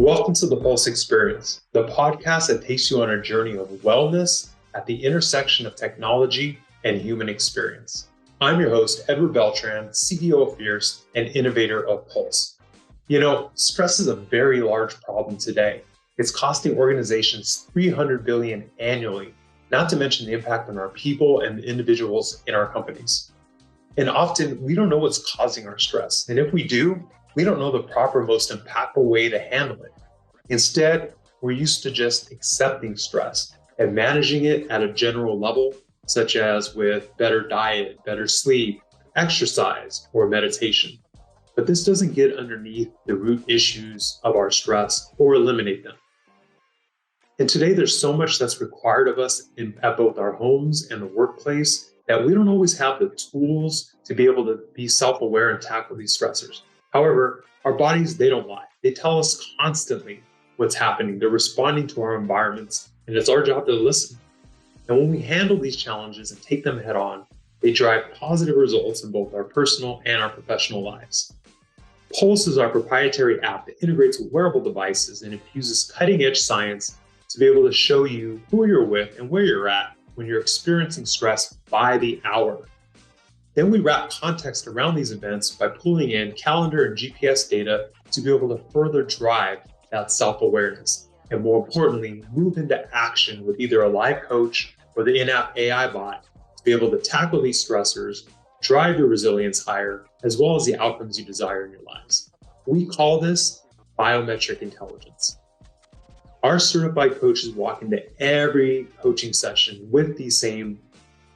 Welcome to the Pulse Experience, the podcast that takes you on a journey of wellness at the intersection of technology and human experience. I'm your host, Edward Beltran, CEO of Fierce and innovator of Pulse. You know, stress is a very large problem today. It's costing organizations $300 billion annually, not to mention the impact on our people and the individuals in our companies. And often we don't know what's causing our stress. And if we do, we don't know the proper, most impactful way to handle it. Instead, we're used to just accepting stress and managing it at a general level, such as with better diet, better sleep, exercise, or meditation. But this doesn't get underneath the root issues of our stress or eliminate them. And today, there's so much that's required of us at both our homes and the workplace that we don't always have the tools to be able to be self-aware and tackle these stressors. However, our bodies, they don't lie. They tell us constantly what's happening. They're responding to our environments, and it's our job to listen. And when we handle these challenges and take them head on, they drive positive results in both our personal and our professional lives. Pulse is our proprietary app that integrates with wearable devices and infuses cutting-edge science to be able to show you who you're with and where you're at when you're experiencing stress by the hour. Then we wrap context around these events by pulling in calendar and GPS data to be able to further drive that self-awareness. And more importantly, move into action with either a live coach or the in-app AI bot to be able to tackle these stressors, drive your resilience higher, as well as the outcomes you desire in your lives. We call this biometric intelligence. Our certified coaches walk into every coaching session with these same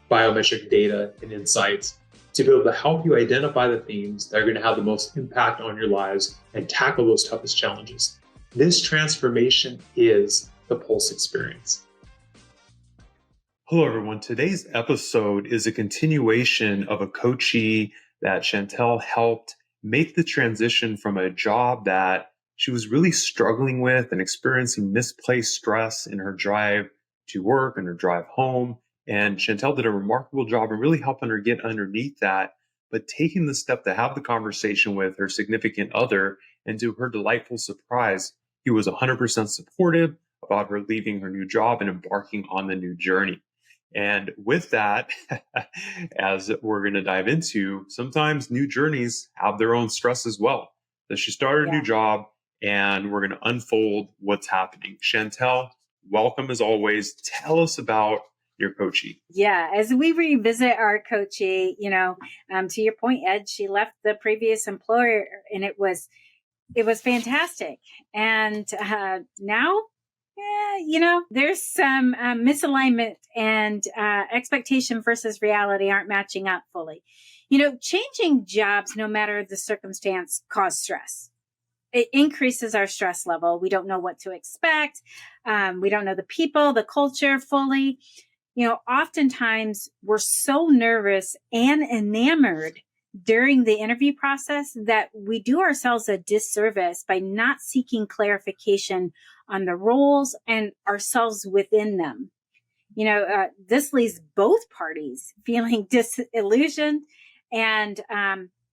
biometric data and insights to be able to help you identify the themes that are going to have the most impact on your lives and tackle those toughest challenges. This transformation is the Pulse Experience. Hello, everyone. Today's episode is a continuation of a coachee that Chantell helped make the transition from a job that she was really struggling with and experiencing misplaced stress in her drive to work and her drive home. And Chantell did a remarkable job in really helping her get underneath that, but taking the step to have the conversation with her significant other. And to her delightful surprise, he was 100% supportive about her leaving her new job and embarking on the new journey. And with that, as we're going to dive into, sometimes new journeys have their own stress as well. So she started a new job, and we're going to unfold what's happening. Chantell, welcome as always. Tell us about your coachee. Yeah, as we revisit our coachee, to your point, Ed, she left the previous employer, and it was fantastic. And now, there's some misalignment, and expectation versus reality aren't matching up fully. Changing jobs, no matter the circumstance, cause stress. It increases our stress level. We don't know what to expect. We don't know the people, the culture fully. Oftentimes we're so nervous and enamored during the interview process that we do ourselves a disservice by not seeking clarification on the roles and ourselves within them. This leaves both parties feeling disillusioned, and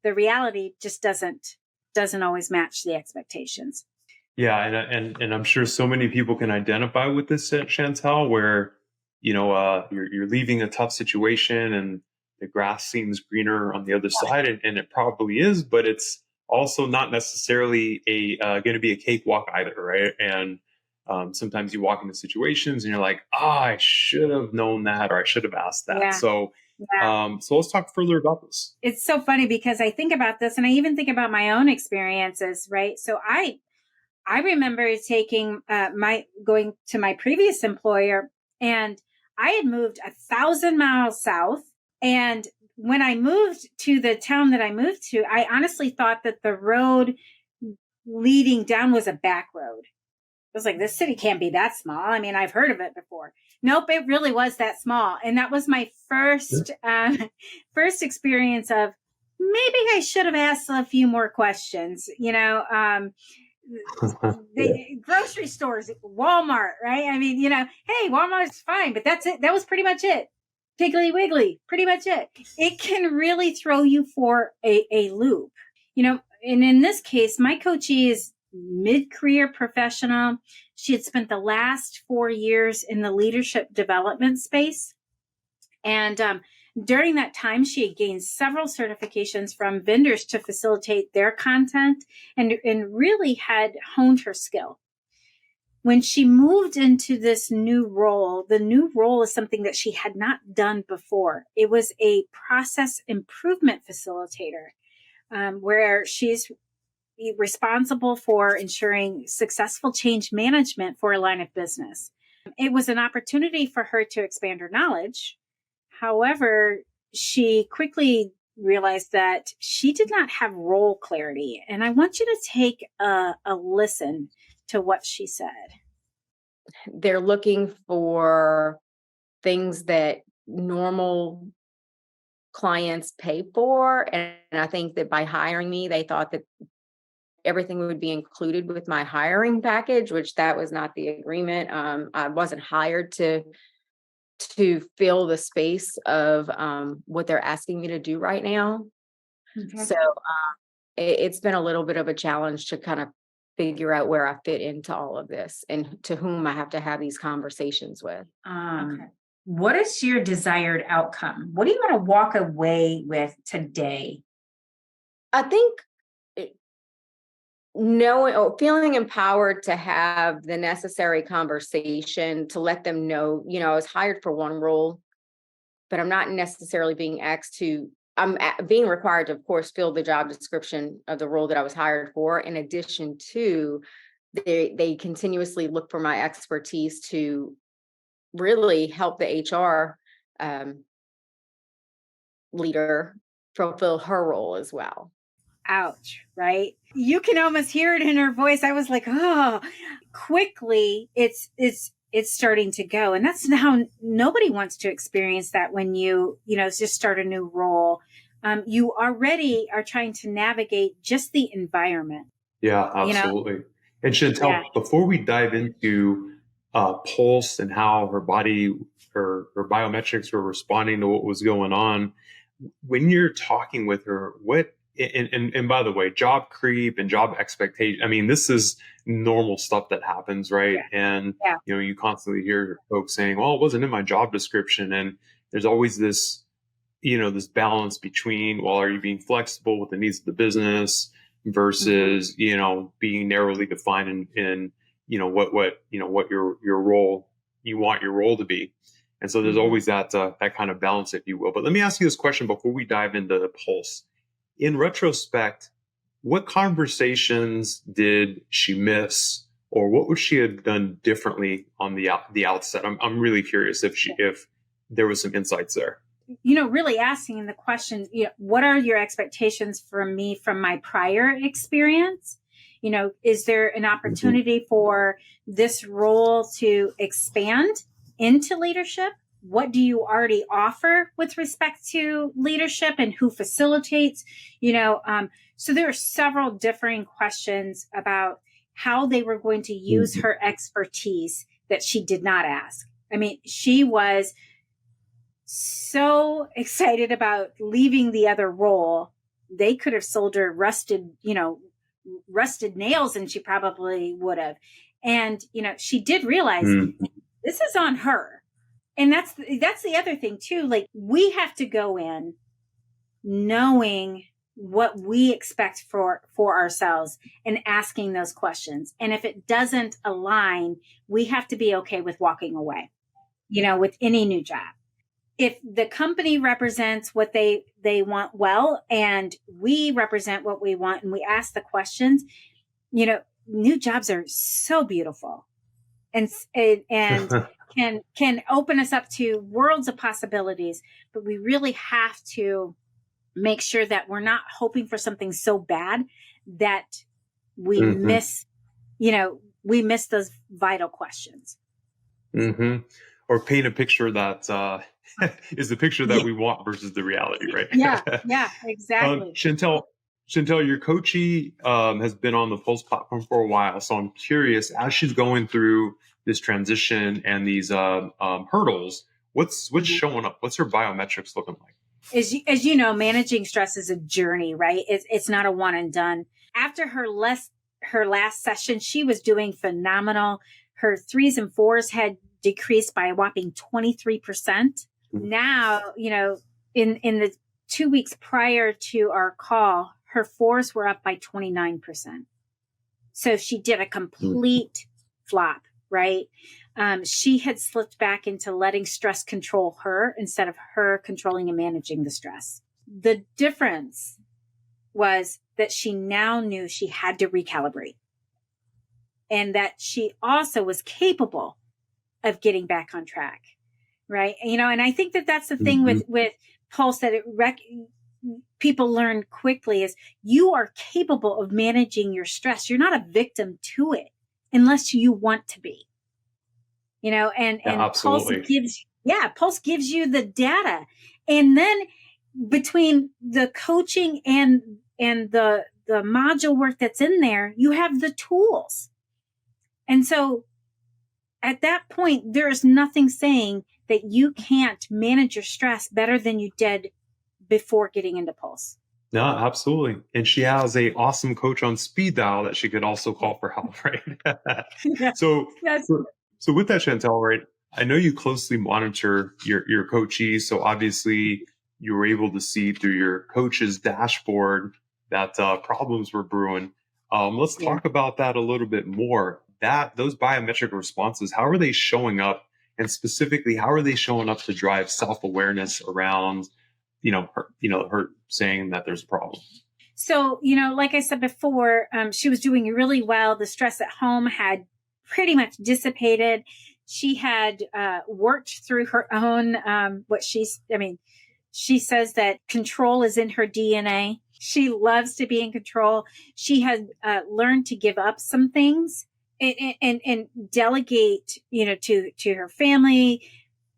the reality just doesn't always match the expectations. Yeah, and I'm sure so many people can identify with this, Chantell, where you're leaving a tough situation and the grass seems greener on the other side, and it probably is, but it's also not necessarily going to be a cakewalk either, right? And sometimes you walk into situations and you're like, I should have known that, or I should have asked that. Yeah. So let's talk further about this. It's so funny because I think about this, and I even think about my own experiences, right? So I remember going to my previous employer, and I had moved 1,000 miles south. And when I moved to the town that I moved to, I honestly thought that the road leading down was a back road. I was like, this city can't be that small. I mean, I've heard of it before. Nope, it really was that small. And that was my first experience of maybe I should have asked a few more questions, grocery stores, Walmart, right? I mean, hey, Walmart's fine, but that's it. That was pretty much it. Piggly Wiggly, pretty much it. It can really throw you for a loop, and in this case, my coachee is mid-career professional. She had spent the last 4 years in the leadership development space. And during that time, she had gained several certifications from vendors to facilitate their content and really had honed her skill. When she moved into this new role, the new role is something that she had not done before. It was a process improvement facilitator, where she's responsible for ensuring successful change management for a line of business. It was an opportunity for her to expand her knowledge. However, she quickly realized that she did not have role clarity. And I want you to take a listen to what she said. They're looking for things that normal clients pay for. And I think that by hiring me, they thought that everything would be included with my hiring package, which that was not the agreement. I wasn't hired to fill the space of what they're asking me to do right now. Okay. So it's been a little bit of a challenge to kind of figure out where I fit into all of this and to whom I have to have these conversations with. Okay. What is your desired outcome? What do you want to walk away with today? I think knowing or feeling empowered to have the necessary conversation to let them know, I was hired for one role, but I'm not necessarily being asked to, I'm being required to, of course, fill the job description of the role that I was hired for. In addition to, they continuously look for my expertise to really help the HR leader fulfill her role as well. Ouch, right? You can almost hear it in her voice. I was like, oh, quickly it's starting to go. And that's how nobody wants to experience that when you just start a new role. You already are trying to navigate just the environment. Yeah, absolutely. And Chantell, before we dive into Pulse and how her body, her biometrics were responding to what was going on, when you're talking with her, and by the way, job creep and job expectation, I mean, this is normal stuff that happens, right? Yeah. And, you constantly hear folks saying, well, it wasn't in my job description. And there's always this, this balance between, well, are you being flexible with the needs of the business versus, being narrowly defined in what your role, you want your role to be. And so there's always that kind of balance, if you will. But let me ask you this question before we dive into the Pulse. In retrospect, what conversations did she miss, or what would she have done differently on the outset? I'm really curious if there was some insights there. Really asking the question, what are your expectations from me from my prior experience? Is there an opportunity for this role to expand into leadership? What do you already offer with respect to leadership and who facilitates? So there are several differing questions about how they were going to use her expertise that she did not ask. I mean, she was so excited about leaving the other role. They could have sold her rusted nails and she probably would have. And, she did realize this is on her. And that's the other thing too. Like, we have to go in knowing what we expect for ourselves and asking those questions. And if it doesn't align, we have to be okay with walking away, with any new job. If the company represents what they want well, and we represent what we want, and we ask the questions, new jobs are so beautiful and can open us up to worlds of possibilities, but we really have to make sure that we're not hoping for something so bad that we miss those vital questions. Or paint a picture that is the picture that we want versus the reality, right? Yeah, exactly. Chantell, your coachee has been on the Pulse platform for a while, so I'm curious, as she's going through this transition and these hurdles, what's showing up? What's her biometrics looking like? As managing stress is a journey, right? It's not a one and done. After her her last session, she was doing phenomenal. Her 3s and 4s had decreased by a whopping 23%. Now, in the 2 weeks prior to our call, her 4s were up by 29%. So she did a complete flop, right? She had slipped back into letting stress control her instead of her controlling and managing the stress. The difference was that she now knew she had to recalibrate, and that she also was capable of getting back on track, right? And I think that that's the thing with Pulse that people learn quickly is you are capable of managing your stress. You're not a victim to it unless you want to be, and absolutely. Pulse gives you the data. And then between the coaching and the module work that's in there, you have the tools. And so at that point, there is nothing saying that you can't manage your stress better than you did before getting into Pulse. No, absolutely. And she has a awesome coach on speed dial that she could also call for help, right? So with that, Chantell, right? I know you closely monitor your coachees. So obviously you were able to see through your coach's dashboard that problems were brewing. Let's talk about that a little bit more. Those biometric responses, how are they showing up? And specifically, how are they showing up to drive self-awareness around, her saying that there's a problem? So, like I said before, she was doing really well. The stress at home had pretty much dissipated. She had worked through her own, she says that control is in her DNA. She loves to be in control. She had learned to give up some things and delegate, to her family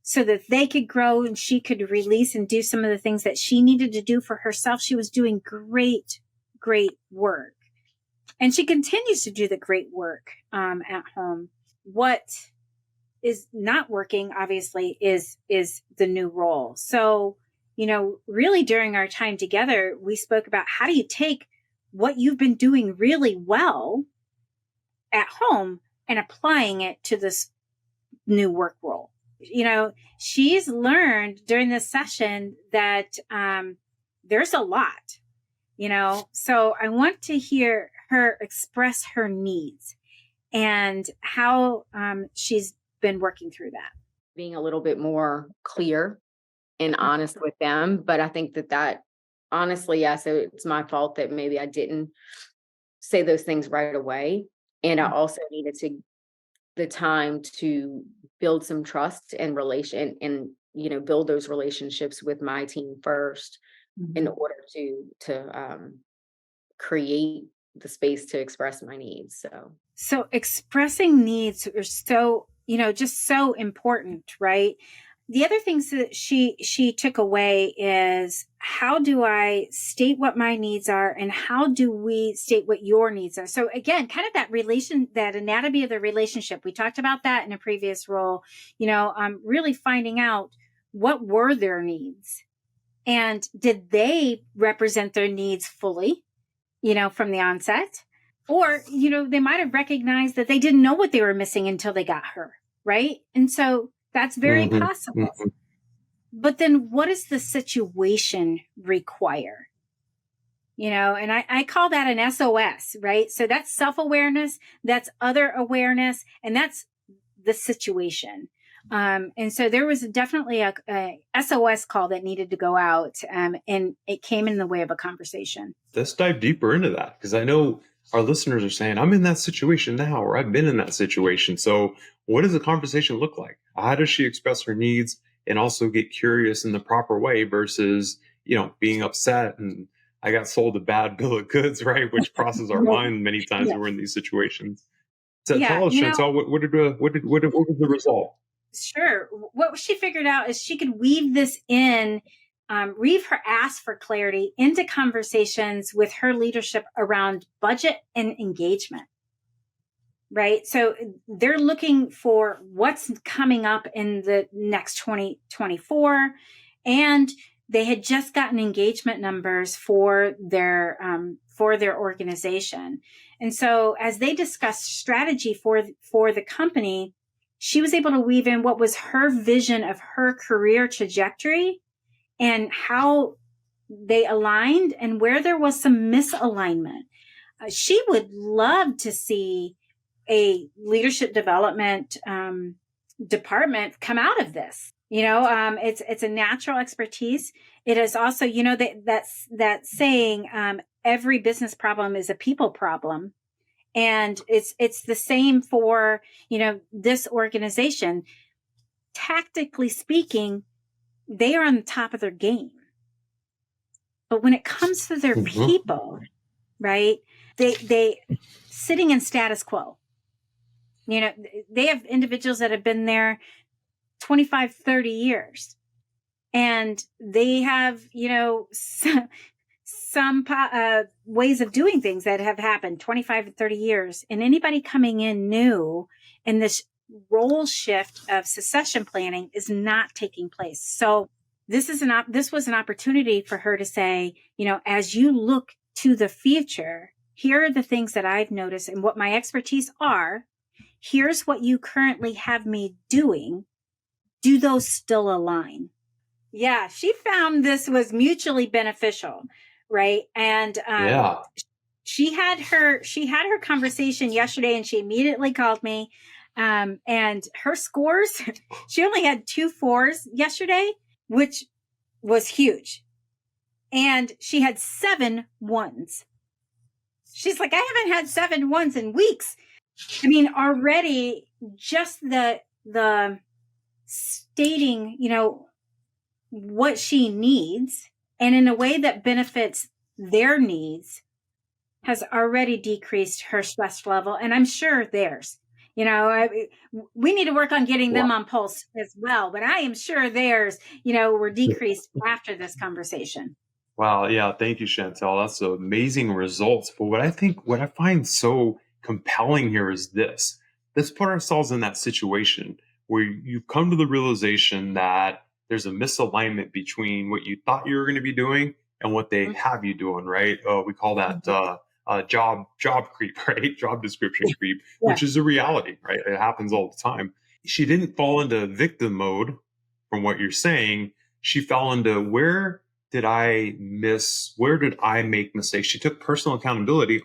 so that they could grow and she could release and do some of the things that she needed to do for herself. She was doing great, great work. And she continues to do the great work at home. What is not working, obviously, is the new role. So, really during our time together, we spoke about how do you take what you've been doing really well at home and applying it to this new work role. She's learned during this session that there's a lot, so I want to hear her express her needs and how she's been working through that. Being a little bit more clear and honest with them. But I think that honestly, so it's my fault that maybe I didn't say those things right away. And I also needed the time to build some trust and build those relationships with my team first in order to create the space to express my needs. So expressing needs are so, just so important, right? The other things that she took away is how do I state what my needs are and how do we state what your needs are? So again, kind of that anatomy of the relationship. We talked about that in a previous role, really finding out what were their needs and did they represent their needs fully, from the onset? Or, they might have recognized that they didn't know what they were missing until they got her, right? And so that's very possible. But then what does the situation require? And I call that an SOS, right? So that's self-awareness, that's other awareness, and that's the situation. And so there was definitely a SOS call that needed to go out, and it came in the way of a conversation. Let's dive deeper into that, because I know our listeners are saying, I'm in that situation now, or I've been in that situation. So what does the conversation look like? How does she express her needs and also get curious in the proper way versus, being upset and I got sold a bad bill of goods, right? Which crosses our mind many times when we're in these situations. So tell us, Chantell, what was the result? Sure. What she figured out is she could weave this in, weave her ask for clarity into conversations with her leadership around budget and engagement. Right. So they're looking for what's coming up in the next 2024 and they had just gotten engagement numbers for their organization. And so as they discussed strategy for the company, she was able to weave in what was her vision of her career trajectory and how they aligned and where there was some misalignment. She would love to see a leadership development department come out of this. It's a natural expertise. It is also, that saying, every business problem is a people problem. And it's the same for, this organization. Tactically speaking, they are on the top of their game. But when it comes to their people, right, they sitting in status quo. They have individuals that have been there 25, 30 years. And they have, some ways of doing things that have happened 25 to 30 years. And anybody coming in new in this role shift of succession planning is not taking place. So this was an opportunity for her to say, as you look to the future, here are the things that I've noticed and what my expertise are. Here's what you currently have me doing. Do those still align? Yeah, she found this was mutually beneficial, right? And she had her conversation yesterday, and she immediately called me. And her scores, she only had 2 4s yesterday, which was huge. And she had 7 1s. She's like, I haven't had 7 1s in weeks. I mean, already just the stating, what she needs and in a way that benefits their needs has already decreased her stress level. And I'm sure theirs. We need to work on getting them on pulse as well. But I am sure theirs, were decreased after this conversation. Wow. Yeah. Thank you, Chantell. That's amazing results. But what I find so compelling here is this. Let's put ourselves in that situation where you've come to the realization that there's a misalignment between what you thought you were going to be doing and what they have you doing, right? We call that job creep, right? Job description creep, which is a reality, right? It happens all the time. She didn't fall into victim mode from what you're saying. She fell into where did I miss? Where did I make mistakes? She took personal accountability,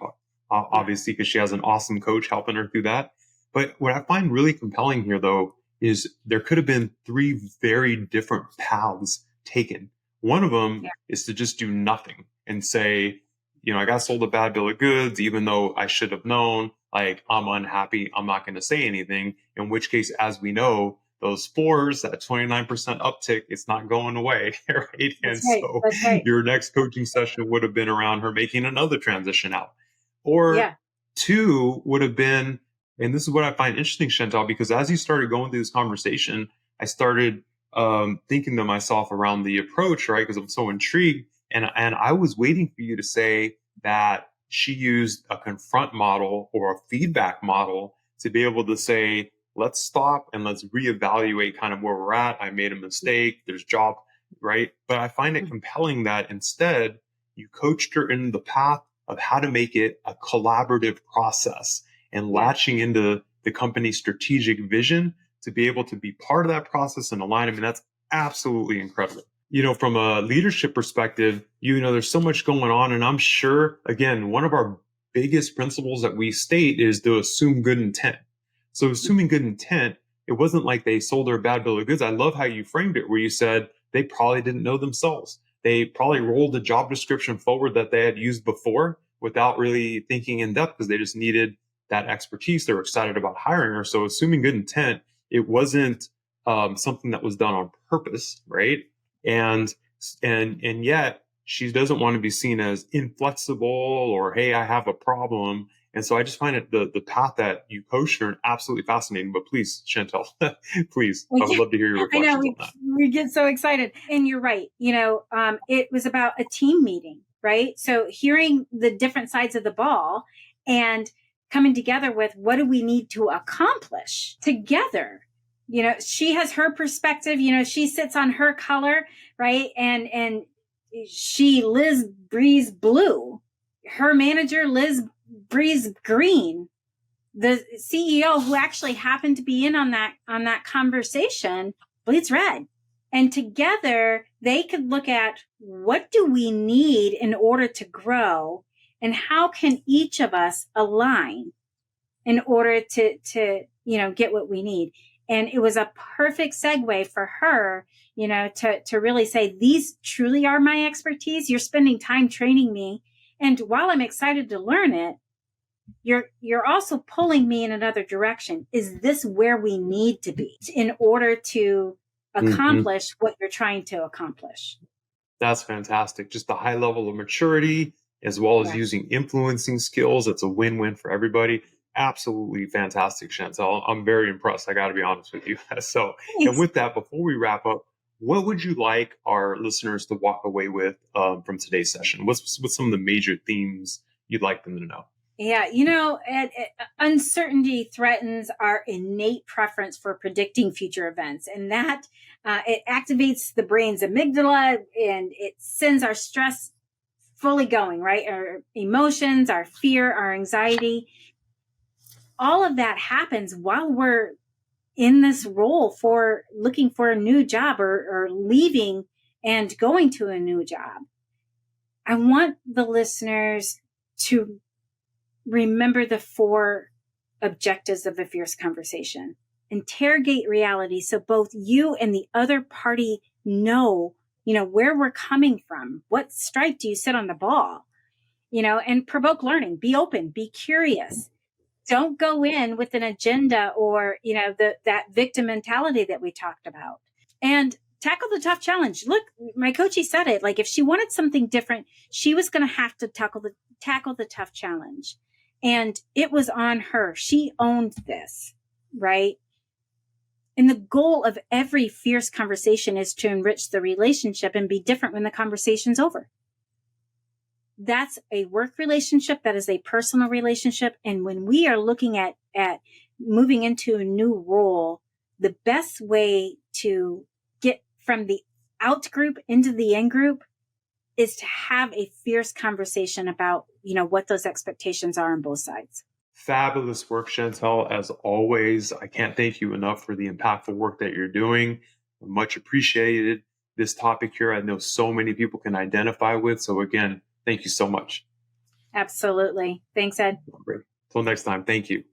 obviously, because she has an awesome coach helping her through that. But what I find really compelling here, though, is there could have been 3 very different paths taken. One of them is to just do nothing and say, I got sold a bad bill of goods, even though I should have known, like, I'm unhappy. I'm not going to say anything. In which case, as we know, those 4s, that 29% uptick, it's not going away, right? And so your next coaching session would have been around her making another transition out. Or 2 would have been, and this is what I find interesting, Chantell, because as you started going through this conversation, I started thinking to myself around the approach, right? Because I'm so intrigued. And I was waiting for you to say that she used a confront model or a feedback model to be able to say, let's stop and let's reevaluate kind of where we're at. I made a mistake. There's job, right? But I find it compelling that instead you coached her in the path of how to make it a collaborative process and latching into the company's strategic vision to be able to be part of that process and align. I mean, that's absolutely incredible. From a leadership perspective, there's so much going on. And I'm sure, again, one of our biggest principles that we state is to assume good intent. So assuming good intent, it wasn't like they sold her a bad bill of goods. I love how you framed it, where you said they probably didn't know themselves. They probably rolled the job description forward that they had used before without really thinking in depth because they just needed that expertise. They were excited about hiring her. So assuming good intent, it wasn't something that was done on purpose, right? And yet she doesn't want to be seen as inflexible or, hey, I have a problem. And so I just find it the path that you coached her absolutely fascinating. But please, Chantell, please, I would love to hear your reflections on that. We get so excited. And you're right. It was about a team meeting, right? So hearing the different sides of the ball and coming together with what do we need to accomplish together, she has her perspective, she sits on her color, right? And Liz breathes blue. Her manager, Liz breathes green. The CEO, who actually happened to be in on that conversation, bleeds red. And together they could look at, what do we need in order to grow, and how can each of us align in order to get what we need. And it was a perfect segue for her, to really say, these truly are my expertise. You're spending time training me. And while I'm excited to learn it, you're also pulling me in another direction. Is this where we need to be in order to accomplish what you're trying to accomplish? That's fantastic. Just the high level of maturity, as well as using influencing skills. It's a win-win for everybody. Absolutely fantastic, Chantell. I'm very impressed. I got to be honest with you. So, and with that, before we wrap up, what would you like our listeners to walk away with from today's session? What's some of the major themes you'd like them to know? Yeah, uncertainty threatens our innate preference for predicting future events, and that it activates the brain's amygdala, and it sends our stress fully going, right? Our emotions, our fear, our anxiety. All of that happens while we're in this role for looking for a new job or leaving and going to a new job. I want the listeners to remember the 4 objectives of a fierce conversation. Interrogate reality so both you and the other party know, where we're coming from. What stripe do you sit on the ball? And provoke learning. Be open, be curious. Don't go in with an agenda or, that victim mentality that we talked about. And tackle the tough challenge. Look, my coachee said it. Like, if she wanted something different, she was going to have to tackle the tough challenge. And it was on her. She owned this, right? And the goal of every fierce conversation is to enrich the relationship and be different when the conversation's over. That's a work relationship. That is a personal relationship. And when we are looking at moving into a new role, the best way to get from the out group into the in group is to have a fierce conversation about, what those expectations are on both sides. Fabulous work, Chantell. As always, I can't thank you enough for the impactful work that you're doing. Much appreciated. This topic here, I know so many people can identify with. So again, thank you so much. Absolutely. Thanks, Ed. Great. Till next time. Thank you.